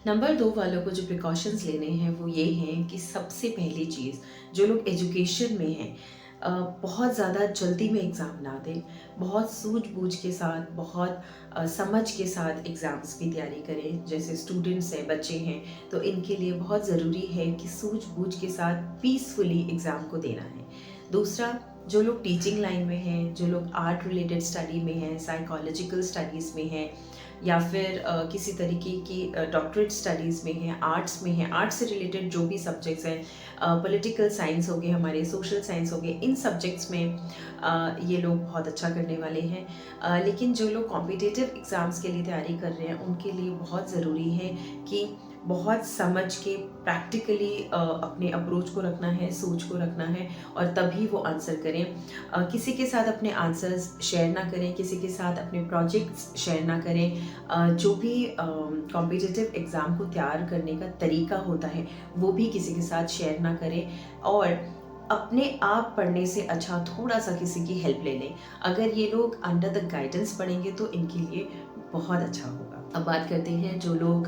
Number 2 वालों को जो प्रिकॉशंस लेने हैं वो ये हैं कि सबसे पहली चीज़, जो लोग एजुकेशन में हैं बहुत ज़्यादा जल्दी में एग्ज़ाम ना दें। बहुत सूझ-बूझ के साथ, बहुत समझ के साथ एग्ज़ाम्स की तैयारी करें। जैसे स्टूडेंट्स हैं, बच्चे हैं, तो इनके लिए बहुत ज़रूरी है कि सूझ-बूझ के साथ पीसफुली एग्ज़ाम को देना है। दूसरा, जो लोग टीचिंग लाइन में हैं, जो लोग आर्ट रिलेटेड स्टडी में हैं, साइकोलॉजिकल स्टडीज़ में हैं, या फिर किसी तरीके की डॉक्टरेट स्टडीज़ में हैं, आर्ट्स में हैं, आर्ट्स से रिलेटेड जो भी सब्जेक्ट्स हैं, पॉलिटिकल साइंस हो गए, हमारे सोशल साइंस हो गए, इन सब्जेक्ट्स में ये लोग बहुत अच्छा करने वाले हैं। लेकिन जो लोग कॉम्पिटिटिव एग्ज़ाम्स के लिए तैयारी कर रहे हैं, उनके लिए बहुत ज़रूरी है कि बहुत समझ के प्रैक्टिकली अपने अप्रोच को रखना है, सोच को रखना है, और तभी वो आंसर करें। किसी के साथ अपने आंसर्स शेयर ना करें, किसी के साथ अपने प्रोजेक्ट्स शेयर ना करें। जो भी कॉम्पिटिटिव एग्ज़ाम को तैयार करने का तरीका होता है, वो भी किसी के साथ शेयर ना करें, और अपने आप पढ़ने से अच्छा थोड़ा सा किसी की हेल्प ले लें। अगर ये लोग अंडर द गाइडेंस पढ़ेंगे तो इनके लिए बहुत अच्छा होगा। अब बात करते हैं जो लोग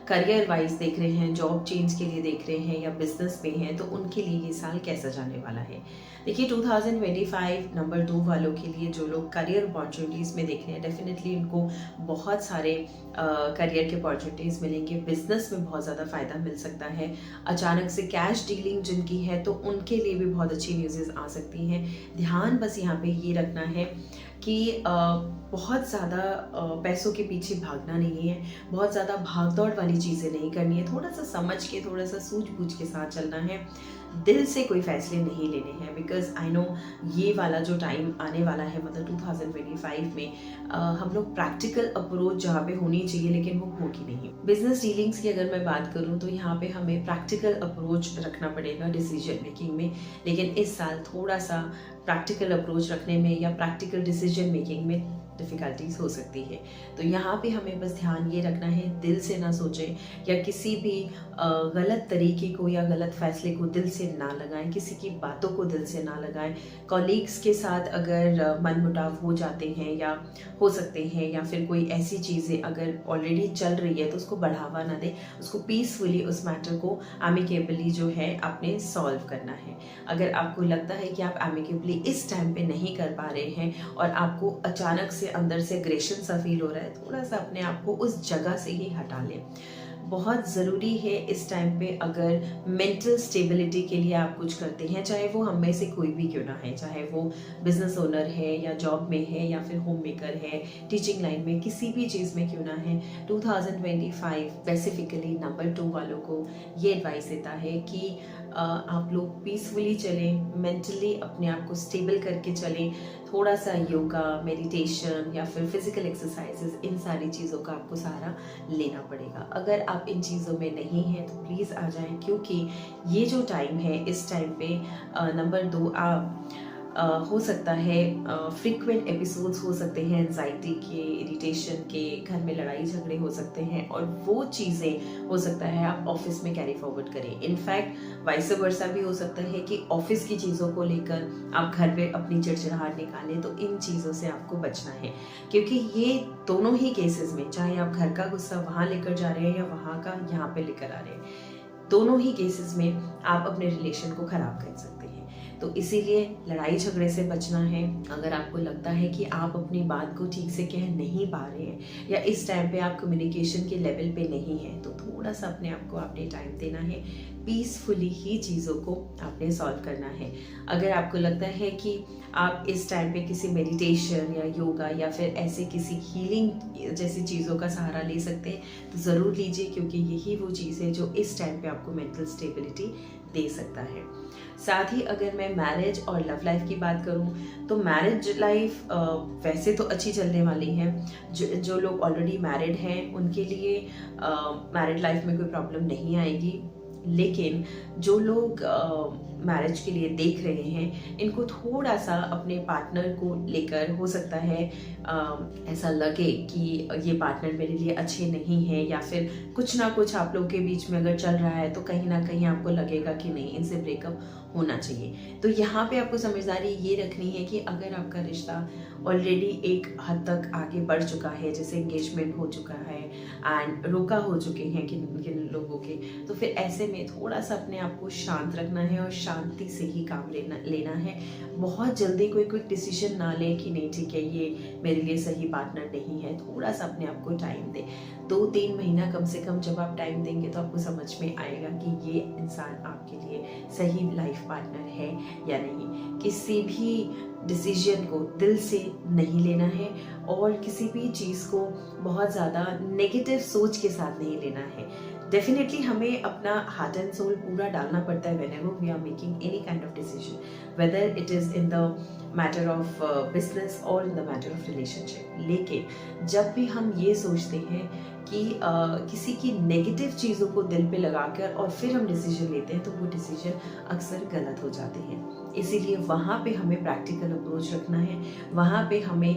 करियर वाइज देख रहे हैं, जॉब चेंज के लिए देख रहे हैं, या बिजनेस में हैं, तो उनके लिए ये साल कैसा जाने वाला है। देखिए 2025 नंबर 2 वालों के लिए, जो लोग करियर अपॉर्चुनिटीज़ में देख रहे हैं, डेफिनेटली उनको बहुत सारे करियर के अपॉर्चुनिटीज़ मिलेंगे। बिजनेस में बहुत ज़्यादा फ़ायदा मिल सकता है। अचानक से कैश डीलिंग जिनकी है, तो उनके लिए भी बहुत अच्छी न्यूज़ेस आ सकती हैं। ध्यान बस यहाँ पे ये रखना है कि बहुत ज़्यादा पैसों के पीछे भागना नहीं है, बहुत ज़्यादा भाग-दौड़ वाली चीज़ें नहीं करनी है, थोड़ा सा समझ के, थोड़ा सा सूझ-बूझ के साथ चलना है। दिल से कोई फ़ैसले नहीं लेने हैं, बिकॉज़ आई नो ये वाला जो टाइम आने वाला है, मतलब 2025 में हम लोग प्रैक्टिकल अप्रोच जहाँ पे होनी चाहिए, लेकिन वो होगी नहीं। बिज़नेस डीलिंग्स की अगर मैं बात करूँ, तो यहाँ पे हमें प्रैक्टिकल अप्रोच रखना पड़ेगा डिसीजन मेकिंग में, लेकिन इस साल थोड़ा सा प्रैक्टिकल अप्रोच रखने में या प्रैक्टिकल डिसीजन मेकिंग में डिफ़िकल्टीज़ हो सकती है। तो यहाँ पे हमें बस ध्यान ये रखना है, दिल से ना सोचें, या किसी भी गलत तरीके को या गलत फ़ैसले को दिल से ना लगाएं, किसी की बातों को दिल से ना लगाएं। कॉलीग्स के साथ अगर मनमुटाव हो जाते हैं या हो सकते हैं, या फिर कोई ऐसी चीज़ें अगर ऑलरेडी चल रही है, तो उसको बढ़ावा ना दें, उसको पीसफुली उस मैटर को एमिकेबली जो है आपने सॉल्व करना है। अगर आपको लगता है कि आप एमिकेबली इस टाइम पे नहीं कर पा रहे हैं, और आपको अचानक से अंदर से एग्रेशन सा फील हो रहा है, थोड़ा सा अपने आप को उस जगह से ही हटा लें। बहुत ज़रूरी है इस टाइम पे, अगर मेंटल स्टेबिलिटी के लिए आप कुछ करते हैं, चाहे वो हम में से कोई भी क्यों ना है, चाहे वो बिजनेस ओनर है, या जॉब में है, या फिर होम मेकर है, टीचिंग लाइन में, किसी भी चीज़ में क्यों ना है, 2025 स्पेसिफिकली नंबर 2 वालों को ये एडवाइस देता है कि आप लोग पीसफुली चलें, मेंटली अपने आप को स्टेबल करके चलें। थोड़ा सा योगा, मेडिटेशन, या फिर फिजिकल एक्सरसाइजेस, इन सारी चीज़ों का आपको सहारा लेना पड़ेगा। अगर आप इन चीज़ों में नहीं हैं, तो प्लीज़ आ जाएं, क्योंकि ये जो टाइम है, इस टाइम पे नंबर 2 हो सकता है फ्रीक्वेंट एपिसोड्स हो सकते हैं एंजाइटी के, इरिटेशन के, घर में लड़ाई झगड़े हो सकते हैं, और वो चीज़ें हो सकता है आप ऑफिस में कैरी फॉरवर्ड करें। इनफैक्ट वाइस वर्सा भी हो सकता है कि ऑफिस की चीज़ों को लेकर आप घर पे अपनी चिड़चिड़ाहट निकालें। तो इन चीज़ों से आपको बचना है, क्योंकि ये दोनों ही केसेस में, चाहे आप घर का गुस्सा वहाँ लेकर जा रहे हैं या वहाँ का यहाँ पे लेकर आ रहे हैं, दोनों ही केसेस में आप अपने रिलेशन को ख़राब कर सकते हैं। तो इसीलिए लड़ाई झगड़े से बचना है। अगर आपको लगता है कि आप अपनी बात को ठीक से कह नहीं पा रहे हैं, या इस टाइम पे आप कम्युनिकेशन के लेवल पे नहीं हैं, तो थोड़ा सा अपने आप को आपने टाइम देना है, पीसफुली ही चीज़ों को आपने सॉल्व करना है। अगर आपको लगता है कि आप इस टाइम पे किसी मेडिटेशन या योगा या फिर ऐसे किसी हीलिंग जैसी चीज़ों का सहारा ले सकते हैं, तो ज़रूर लीजिए, क्योंकि यही वो चीज़ है जो इस टाइम पे आपको मेंटल स्टेबिलिटी दे सकता है। साथ ही अगर मैं मैरिज और लव लाइफ की बात करूं, तो मैरिज लाइफ वैसे तो अच्छी चलने वाली है। जो लोग ऑलरेडी मैरिड हैं, उनके लिए मैरिड लाइफ में कोई प्रॉब्लम नहीं आएगी। लेकिन जो लोग मैरिज के लिए देख रहे हैं, इनको थोड़ा सा अपने पार्टनर को लेकर हो सकता है ऐसा लगे कि ये पार्टनर मेरे लिए अच्छे नहीं है, या फिर कुछ ना कुछ आप लोगों के बीच में अगर चल रहा है तो कहीं ना कहीं आपको लगेगा कि नहीं, इनसे ब्रेकअप होना चाहिए। तो यहाँ पे आपको समझदारी ये रखनी है कि अगर आपका रिश्ता ऑलरेडी एक हद तक आगे बढ़ चुका है, जैसे एंगेजमेंट हो चुका है एंड रोका हो चुके हैं किन किन लोगों के, तो फिर ऐसे में थोड़ा सा अपने आप को शांत रखना है और शांति से ही काम लेना है। बहुत जल्दी कोई क्विक डिसीजन ना लें कि नहीं ठीक है ये मेरे लिए सही पार्टनर नहीं है। थोड़ा सा अपने आप को टाइम दें, 2-3 महीना कम से कम जब आप टाइम देंगे तो आपको समझ में आएगा कि ये इंसान आपके लिए सही लाइफ पार्टनर है या नहीं। किसी भी डिसीजन को दिल से नहीं लेना है और किसी भी चीज़ को बहुत ज़्यादा नेगेटिव सोच के साथ नहीं लेना है। डेफिनेटली हमें अपना हार्ट एंड सोल पूरा डालना पड़ता है whenever we are making any kind of decision, whether it is in the matter of business or in the matter of relationship। लेकिन जब भी हम ये सोचते हैं कि किसी की नेगेटिव चीज़ों को दिल पे लगाकर और फिर हम डिसीजन लेते हैं तो वो डिसीजन अक्सर गलत हो जाते हैं। इसीलिए वहाँ पे हमें प्रैक्टिकल अप्रोच रखना है, वहाँ पे हमें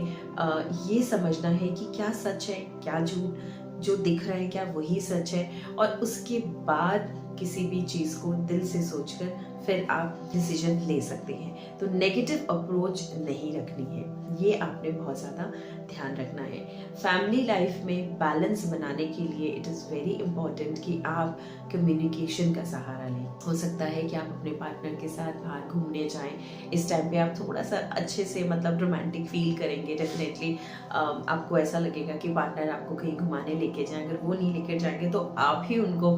ये समझना है कि क्या सच है क्या झूठ, जो दिख रहा है क्या वही सच है, और उसके बाद किसी भी चीज़ को दिल से सोचकर फिर आप डिसीजन ले सकते हैं। तो नेगेटिव अप्रोच नहीं रखनी है, ये आपने बहुत ज़्यादा ध्यान रखना है। फैमिली लाइफ में बैलेंस बनाने के लिए इट इज़ वेरी इंपॉर्टेंट कि आप कम्युनिकेशन का सहारा लें। हो सकता है कि आप अपने पार्टनर के साथ बाहर घूमने जाएं, इस टाइम पे आप थोड़ा सा अच्छे से मतलब रोमांटिक फील करेंगे। डेफिनेटली आपको ऐसा लगेगा कि पार्टनर आपको कहीं घुमाने लेके जाएं, अगर वो नहीं लेके जाएंगे तो आप ही उनको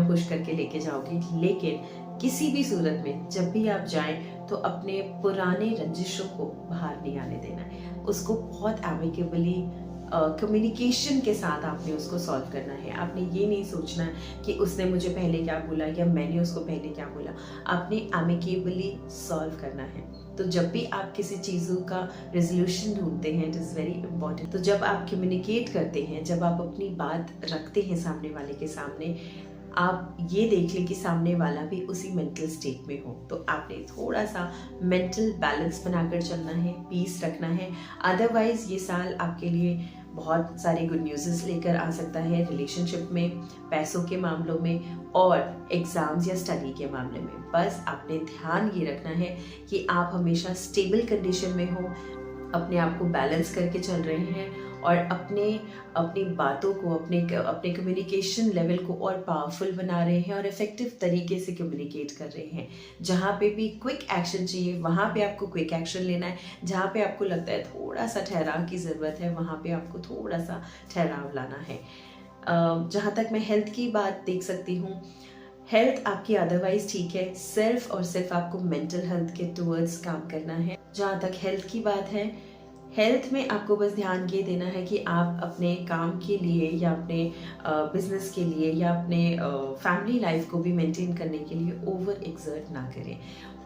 पुश करके लेके जाओगे। लेकिन किसी भी सूरत में जब भी आप जाएं तो अपने पुराने रंजिशों को बाहर नहीं आने देना है, उसको बहुत एमिकेबली कम्युनिकेशन के साथ आपने उसको सॉल्व करना है। आपने ये नहीं सोचना कि उसने मुझे पहले क्या बोला या मैंने उसको पहले क्या बोला, आपने एमिकेबली सॉल्व करना है। तो जब भी आप किसी चीज़ों का रेजोल्यूशन ढूंढते हैं, इट इज़ वेरी इंपॉर्टेंट। तो जब आप कम्युनिकेट करते हैं, जब आप अपनी बात रखते हैं सामने वाले के सामने, आप ये देख लें कि सामने वाला भी उसी मेंटल स्टेट में हो। तो आपने थोड़ा सा मेंटल बैलेंस बनाकर चलना है, पीस रखना है। अदरवाइज ये साल आपके लिए बहुत सारे गुड न्यूज़ लेकर आ सकता है, रिलेशनशिप में, पैसों के मामलों में और एग्ज़ाम्स या स्टडी के मामले में। बस आपने ध्यान ये रखना है कि आप हमेशा स्टेबल कंडीशन में हो, अपने आप को बैलेंस करके चल रहे हैं और अपनी बातों को, अपने कम्युनिकेशन लेवल को और पावरफुल बना रहे हैं और इफ़ेक्टिव तरीके से कम्युनिकेट कर रहे हैं। जहाँ पे भी क्विक एक्शन चाहिए वहाँ पे आपको क्विक एक्शन लेना है, जहाँ पे आपको लगता है थोड़ा सा ठहराव की ज़रूरत है वहाँ पे आपको थोड़ा सा ठहराव लाना है। जहाँ तक मैं हेल्थ की बात देख सकती हूँ, हेल्थ आपकी अदरवाइज ठीक है, सिर्फ और सिर्फ आपको मेंटल हेल्थ के टूवर्ड्स काम करना है। जहाँ तक हेल्थ की बात है, हेल्थ में आपको बस ध्यान ये देना है कि आप अपने काम के लिए या अपने बिजनेस के लिए या अपने फैमिली लाइफ को भी मेंटेन करने के लिए ओवर एक्सर्ट ना करें।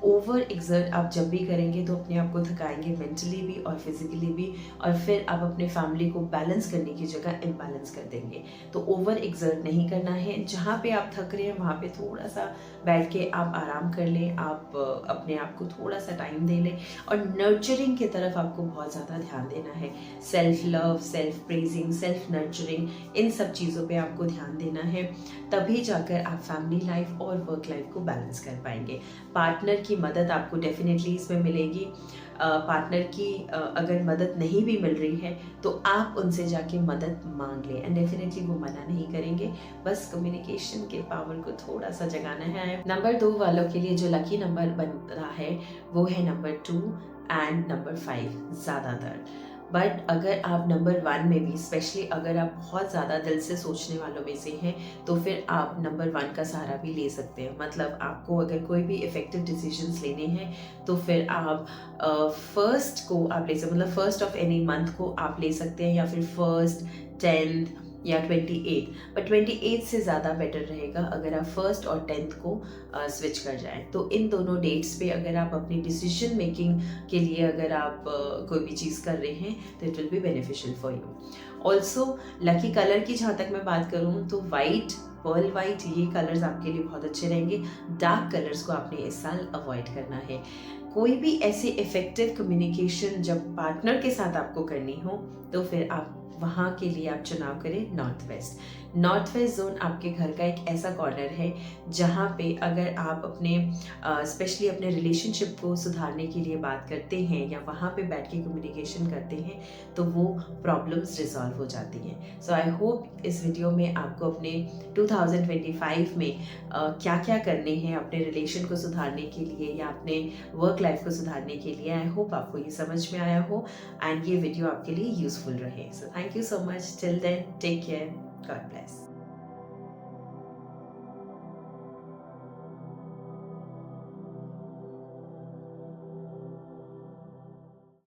ओवर एक्सर्ट आप जब भी करेंगे तो अपने आप को थकाएंगे, मेंटली भी और फिजिकली भी, और फिर आप अपने फैमिली को बैलेंस करने की जगह इम्बैलेंस कर देंगे। तो ओवर एक्सर्ट नहीं करना है। जहाँ पे आप थक रहे हैं वहाँ पे थोड़ा सा बैठ के आप आराम कर लें, आप अपने आप को थोड़ा सा टाइम दे लें और नर्चरिंग की तरफ आपको बहुत ज़्यादा ध्यान देना है। Self love, self praising, self nurturing, इन सब चीज़ों पे आपको ध्यान देना है। तभी जाकर आप फैमिली लाइफ और वर्क लाइफ को बैलेंस कर पाएंगे। पार्टनर की मदद आपको डेफिनेटली इसमें मिलेगी। पार्टनर की अगर मदद नहीं भी मिल रही है तो आप उनसे जाके मदद मांग लें एंड डेफिनेटली वो मना नहीं करेंगे। बस कम्युनिकेशन के पावर को थोड़ा सा जगाना है। नंबर 2 वालों के लिए जो लकी नंबर बन रहा है वो है नंबर 2 एंड नंबर 5 ज़्यादातर। बट अगर आप नंबर 1 में भी, स्पेशली अगर आप बहुत ज़्यादा दिल से सोचने वालों में से हैं, तो फिर आप नंबर 1 का सहारा भी ले सकते हैं। मतलब आपको अगर कोई भी इफ़ेक्टिव डिसीजंस लेने हैं तो फिर आप फर्स्ट को आप ले सकते, मतलब फर्स्ट ऑफ एनी मंथ को आप ले सकते हैं, या फिर फर्स्ट, 10th या 28, पर 28 से ज़्यादा बेटर रहेगा अगर आप 1st और 10th को स्विच कर जाएं। तो इन दोनों डेट्स पे अगर आप अपनी डिसीजन मेकिंग के लिए अगर आप कोई भी चीज़ कर रहे हैं तो it will be beneficial for you. Also lucky colour की जहाँ तक मैं बात करूँ तो वाइट, पर्ल वाइट, ये कलर्स आपके लिए बहुत अच्छे रहेंगे। डार्क कलर्स को आपने इस साल अवॉइड करना है। कोई भी ऐसी इफ़ेक्टिव कम्युनिकेशन जब पार्टनर के साथ आपको करनी हो, तो फिर आप वहाँ के लिए आप चुनाव करें north west. North west zone आपके घर का एक ऐसा कॉर्नर है जहाँ पे अगर आप अपने स्पेशली अपने रिलेशनशिप को सुधारने के लिए बात करते हैं या वहाँ पे बैठ के कम्युनिकेशन करते हैं, तो वो प्रॉब्लम्स रिजॉल्व हो जाती हैं। सो आई होप इस वीडियो में आपको अपने 2025 में क्या-क्या करने हैं अपने रिलेशन को सुधारने के लिए या अपने वर्क लाइफ को सुधारने के लिए, आई होप आपको ये समझ में आया हो एंड ये वीडियो आपके लिए यूजफुल रहे। So thank you so much, till then take care, God bless.